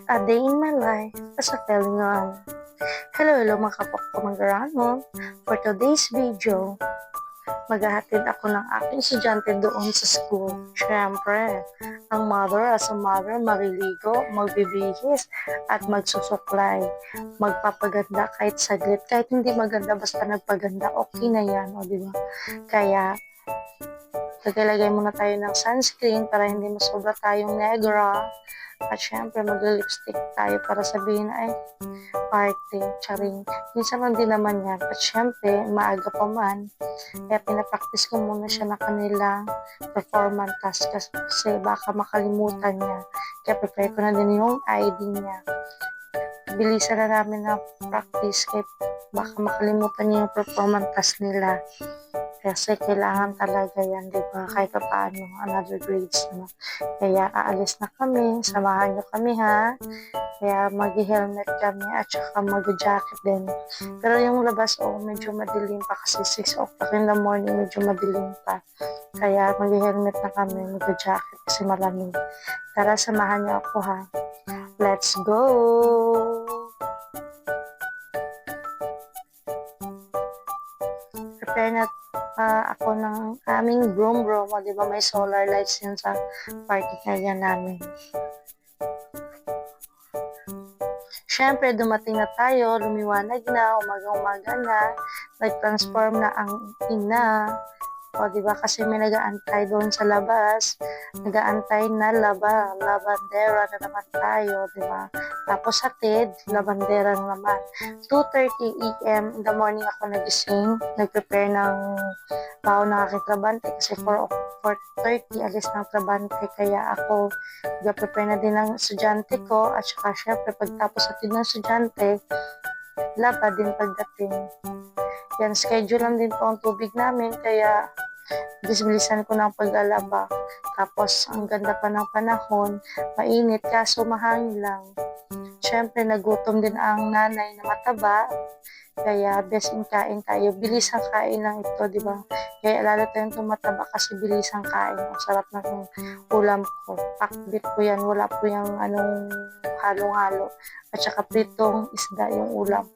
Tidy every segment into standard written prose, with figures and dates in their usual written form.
A day in my life as a Telengal. Hello mga kapwa For today's video, maghahatid ako ng aking estudyante doon sa school. Siyempre, ang mother as a mother, maliligo, magbibihis, at magsusuklay. Magpapaganda kahit saglit. Kahit hindi maganda, basta nagpaganda, okay na yan. O, diba? Kaya, lagay muna tayo ng sunscreen para hindi masobra tayong negra. At syempre, mag-lipstick tayo para sabihin ay party, charing. Minsan lang din naman yan. At syempre, maaga pa man, kaya pinapractice ko muna siya na kanilang performance task kasi baka makalimutan niya. Kaya prepare ko na din yung ID niya. Bilisan na namin na practice kaya baka makalimutan niya yung performance task nila. Kasi kailangan talaga yan, di ba? Kahit pa paano, another grades na. Kaya aalis na kami, samahan nyo kami ha. Kaya mag-helmet kami at saka mag-jacket din. Pero yung labas, medyo madilim pa kasi 6 o'clock in the morning, medyo madilim pa. Kaya mag-helmet na kami, mag-jacket kasi malamig. Tara, samahan nyo ako ha. Let's go! Prepare na ako ng aming broom, o di ba may solar lights yun sa party area namin. Siyempre, dumating na tayo, lumiwanag na, umaga-umaga na, nag-transform na ang ina. O, di ba? Kasi may nag-aantay doon sa labas. Nag-aantay na labandera na naman tayo, di ba? Tapos hatid, labandera na naman. 2:30 a.m. in the morning ako nagising. Nag-prepare ng baon ng aking trabante kasi 4:30 alis ng trabante. Kaya ako, nag-prepare na din ng estudyante ko. At saka syempre, pagtapos hatid ng estudyante, laba din pagdating. Yan, schedule lang din po ang tubig namin, kaya bisbilisan ko ng pag-alaba. Tapos, ang ganda pa ng panahon, mainit, kaso mahangin lang. Siyempre, nagutom din ang nanay na mataba, kaya best in kain tayo. Bilis ang kain lang ito, di ba? Kaya lalo tayong tumataba kasi bilis ang kain. Ang sarap ng ulam ko. Pakbit ko yan, wala po yung halong-halo. At saka pritong isda yung ulam.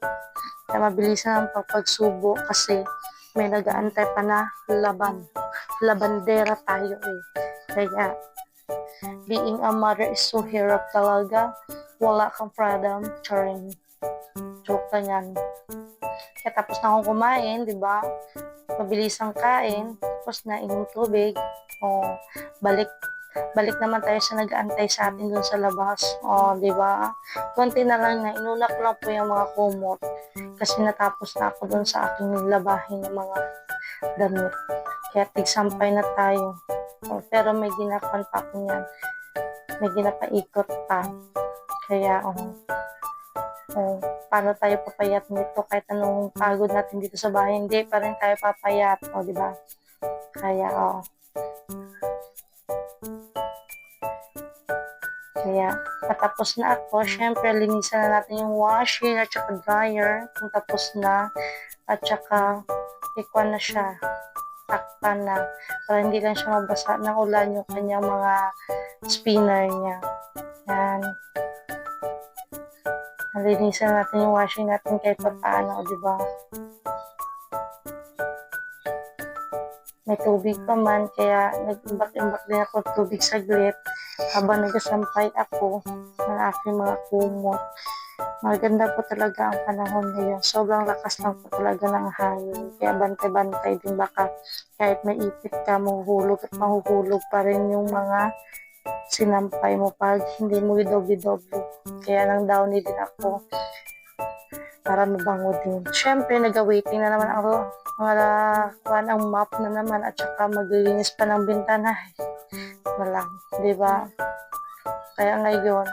Kaya mabilis na ang pagsubo kasi may nag-aantay pa na labandera tayo eh. Kaya, being a mother is so hirap talaga. Wala kang freedom, charing. Joke na yan. Kaya tapos na akong kumain, di ba? Mabilis ang kain, tapos na inom tubig. O, balik naman tayo sa nag-aantay sa atin dun sa labas. O, di ba? Konti na lang na, inulak lang po yung mga kumot. Kasi natapos na ako dun sa aking labahin ng mga damit. Kaya tigsampay na tayo. O, pero may ginapan pa ako yan. May ginapaikot pa. Kaya, paano tayo papayat nito? Kahit anong pagod natin dito sa bahay, hindi pa rin tayo papayat. O, di ba? Kaya, Kaya, patapos na ako, syempre, linisan na natin yung washing at saka dryer. Kung tapos na, at saka, ikwan na siya. Takpan na. Para hindi lang siya mabasa ng ulan yung kanyang mga spinner niya. Yan. Linisan natin yung washing natin kahit pa paano, di ba? May tubig pa man, kaya nag-imbak-imbak din ako tubig saglit habang nagasampay ako ng aking mga kumot. Maganda po talaga ang panahon ngayon. Sobrang lakas lang po talaga ng hangin. Kaya bantay-bantay din, baka kahit may ipit ka, mahuhulog at mahuhulog pa rin yung mga sinampay mo pag hindi mo idobli-dobli. Kaya nang downy din ako para mabango din. Siyempre, nag-waiting na naman ako. Ang map na naman at saka maglilinis pa ng bintana. Malang, di ba? Kaya ngayon,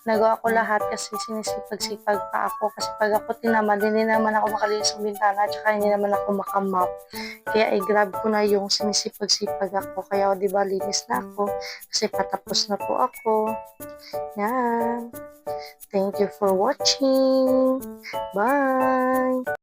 nagawa ko lahat kasi sinisipag-sipag pa ako. Kasi pag ako tinamad, hindi naman ako makalinis ng bintana at saka hindi naman ako makamap. Kaya i-grab ko na yung sinisipag-sipag ako. Kaya, di ba, linis na ako. Kasi patapos na po ako. Yan. Thank you for watching. Bye!